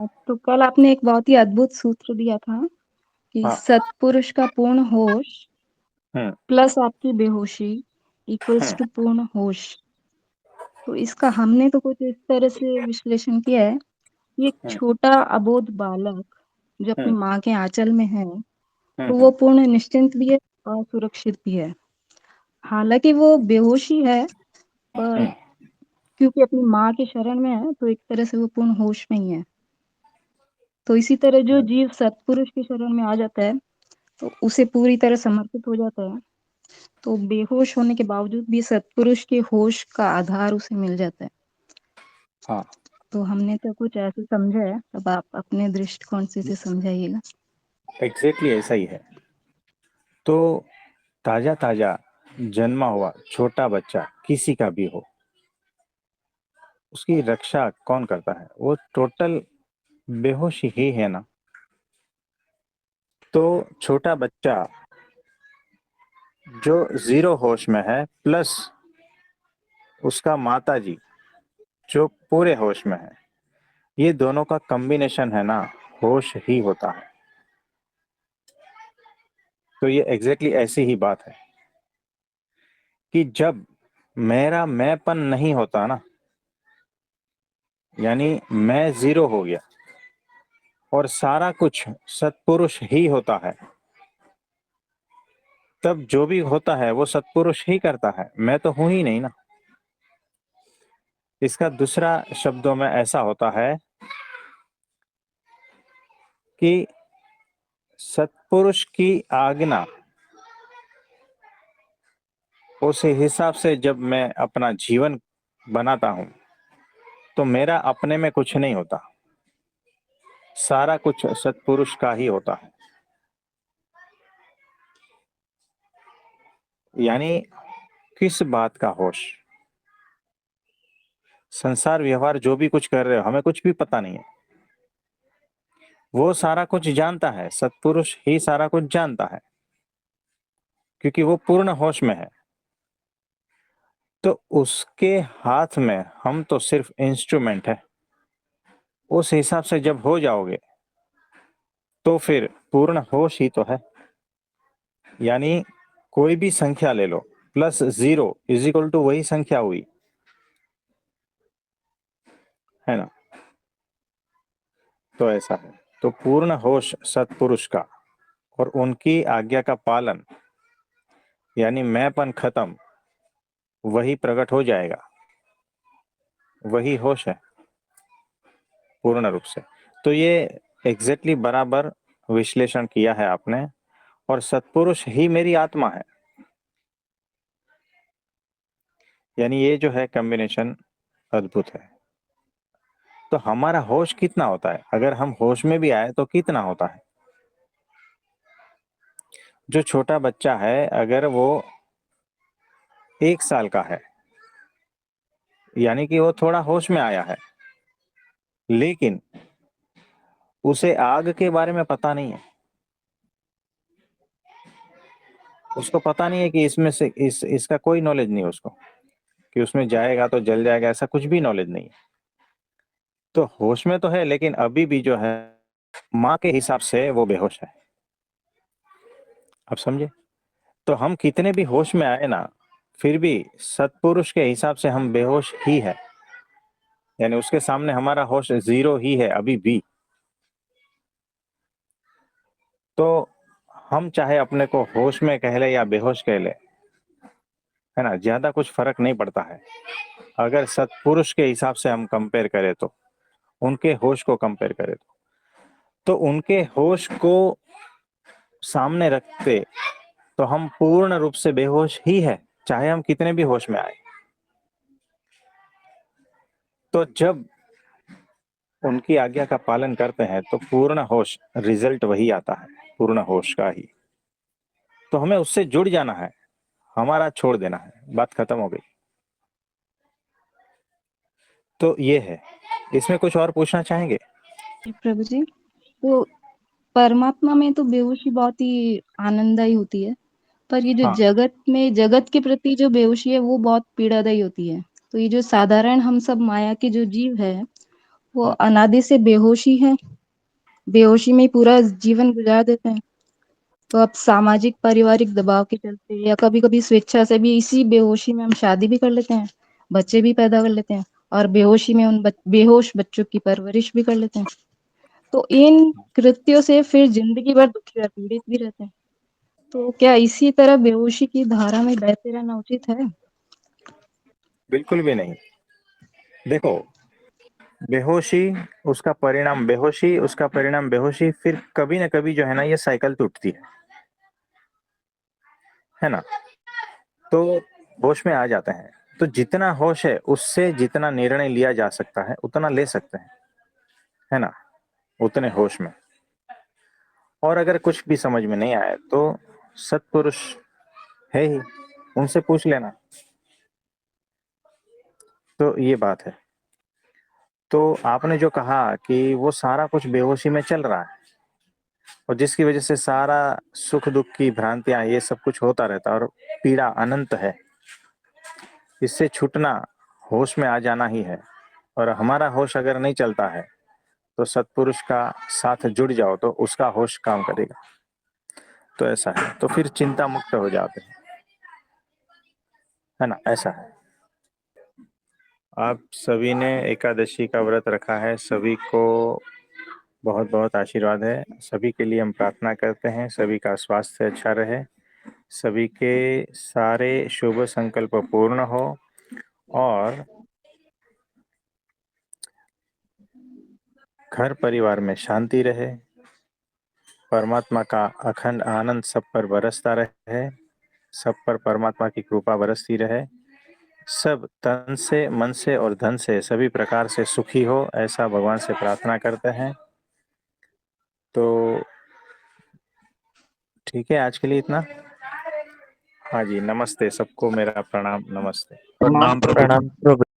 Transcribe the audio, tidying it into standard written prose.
तो कल आपने एक बहुत ही अद्भुत सूत्र दिया था कि हाँ। सत्पुरुष का पूर्ण होश हम्म। प्लस आपकी बेहोशी इक्वल्स हम्म। टू पूर्ण होश। तो इसका हमने तो कुछ इस तरह से विश्लेषण किया है कि एक हम्म। छोटा अबोध बालक जो अपनी हम्म। माँ के आंचल में है, तो हम्म। वो पूर्ण निश्चिंत भी है और सुरक्षित भी है। हालांकि वो बेहोशी है, पर हम्म। क्योंकि अपनी माँ की शरण में है, तो एक तरह से वो पूर्ण होश में ही है। तो इसी तरह जो जीव सत्पुरुष की शरण में आ जाता है, तो उसे पूरी तरह समर्पित हो जाता है, तो बेहोश होने के बावजूद भी सत्पुरुष के होश का आधार उसे मिल जाता है। हाँ। तो हमने तो कुछ ऐसे समझा है, अब आप अपने दृष्टिकोण से इसे समझाइएगा। एग्जैक्टली ऐसा ही है। तो ताजा ताजा जन्मा हुआ छोटा बच्चा किसी का भी हो, उसकी रक्षा कौन करता है? वो टोटल बेहोश ही है ना। तो छोटा बच्चा जो जीरो होश में है, प्लस उसका माता जी जो पूरे होश में है, ये दोनों का कॉम्बिनेशन है ना, होश ही होता है। तो ये एग्जैक्टली ऐसी ही बात है कि जब मेरा मैंपन नहीं होता ना, यानी मैं जीरो हो गया और सारा कुछ सत्पुरुष ही होता है, तब जो भी होता है वो सत्पुरुष ही करता है, मैं तो हूं ही नहीं ना। इसका दूसरा शब्दों में ऐसा होता है कि सत्पुरुष की आज्ञा, उस हिसाब से जब मैं अपना जीवन बनाता हूं, तो मेरा अपने में कुछ नहीं होता, सारा कुछ सत्पुरुष का ही होता है। यानी किस बात का होश? संसार व्यवहार जो भी कुछ कर रहे हो, हमें कुछ भी पता नहीं है। वो सारा कुछ जानता है, सत्पुरुष ही सारा कुछ जानता है, क्योंकि वो पूर्ण होश में है। तो उसके हाथ में हम तो सिर्फ इंस्ट्रूमेंट है। उस हिसाब से जब हो जाओगे तो फिर पूर्ण होश ही तो है। यानी कोई भी संख्या ले लो, plus zero is equal to वही संख्या हुई, है ना। तो ऐसा है। तो पूर्ण होश सत्पुरुष का और उनकी आज्ञा का पालन, यानी मैंपन खत्म, वही प्रकट हो जाएगा, वही होश है पूर्ण रूप से। तो ये एग्जैक्टली बराबर विश्लेषण किया है आपने। और सत्पुरुष ही मेरी आत्मा है, यानी ये जो है कॉम्बिनेशन अद्भुत है। तो हमारा होश कितना होता है? अगर हम होश में भी आए तो कितना होता है? जो छोटा बच्चा है, अगर वो 1 साल का है, यानी कि वो थोड़ा होश में आया है, लेकिन उसे आग के बारे में पता नहीं है। उसको पता नहीं है कि इसमें से इसका कोई नॉलेज नहीं है उसको, कि उसमें जाएगा तो जल जाएगा, ऐसा कुछ भी नॉलेज नहीं है। तो होश में तो है, लेकिन अभी भी जो है माँ के हिसाब से वो बेहोश है। आप समझे? तो हम कितने भी होश में आए ना, फिर भी सत्पुरुष के हिसाब से हम बेहोश ही है, यानी उसके सामने हमारा होश जीरो ही है अभी भी। तो हम चाहे अपने को होश में कह ले या बेहोश कह ले, है ना, ज्यादा कुछ फर्क नहीं पड़ता है। अगर सत्पुरुष के हिसाब से हम कंपेयर करें, तो उनके होश को कंपेयर करें, तो उनके होश को सामने रखते तो हम पूर्ण रूप से बेहोश ही है, चाहे हम कितने भी होश में आए। तो जब उनकी आज्ञा का पालन करते हैं तो पूर्ण होश, रिजल्ट वही आता है, पूर्ण होश का ही। तो हमें उससे जुड़ जाना है, हमारा छोड़ देना है, बात खत्म हो गई। तो ये है। इसमें कुछ और पूछना चाहेंगे? जी, प्रभु जी। तो परमात्मा में तो बेहोशी बहुत ही आनंददायी होती है, पर ये जो हाँ। जगत के प्रति जो बेहोशी है वो बहुत पीड़ादायी होती है। तो ये जो साधारण हम सब माया के जो जीव है, वो अनादि से बेहोशी है, बेहोशी में ही पूरा जीवन गुजार देते हैं। तो अब सामाजिक पारिवारिक दबाव के चलते या कभी कभी स्वेच्छा से भी इसी बेहोशी में हम शादी भी कर लेते हैं, बच्चे भी पैदा कर लेते हैं, और बेहोशी में उन बेहोश बच्चों की परवरिश भी कर लेते हैं। तो इन कृत्यों से फिर जिंदगी भर दुखी और पीड़ित भी रहते हैं। तो क्या इसी तरह बेहोशी की धारा में बहते रहना उचित है? बिल्कुल भी नहीं। देखो, बेहोशी उसका परिणाम बेहोशी, फिर कभी ना कभी जो है ना ये साइकिल टूटती है ना। तो होश में आ जाते हैं, तो जितना होश है उससे जितना निर्णय लिया जा सकता है उतना ले सकते हैं, है ना, उतने होश में। और अगर कुछ भी समझ में नहीं आए तो सत्पुरुष है ही, उनसे पूछ लेना। तो ये बात है। तो आपने जो कहा कि वो सारा कुछ बेहोशी में चल रहा है और जिसकी वजह से सारा सुख दुख की भ्रांतियां ये सब कुछ होता रहता है और पीड़ा अनंत है, इससे छूटना होश में आ जाना ही है। और हमारा होश अगर नहीं चलता है तो सत्पुरुष का साथ जुड़ जाओ तो उसका होश काम करेगा। तो ऐसा है, तो फिर चिंता मुक्त हो जाते हैं, है ना, ऐसा है। आप सभी ने एकादशी का व्रत रखा है, सभी को बहुत बहुत आशीर्वाद है। सभी के लिए हम प्रार्थना करते हैं, सभी का स्वास्थ्य अच्छा रहे, सभी के सारे शुभ संकल्प पूर्ण हो और घर परिवार में शांति रहे, परमात्मा का अखंड आनंद सब पर बरसता रहे, सब पर परमात्मा की कृपा बरसती रहे, सब तन से मन से और धन से सभी प्रकार से सुखी हो, ऐसा भगवान से प्रार्थना करते हैं। तो ठीक है, आज के लिए इतना। हाँ जी, नमस्ते सबको, मेरा प्रणाम, नमस्ते। प्रणाम प्रभु जी। प्रणाम प्रभु।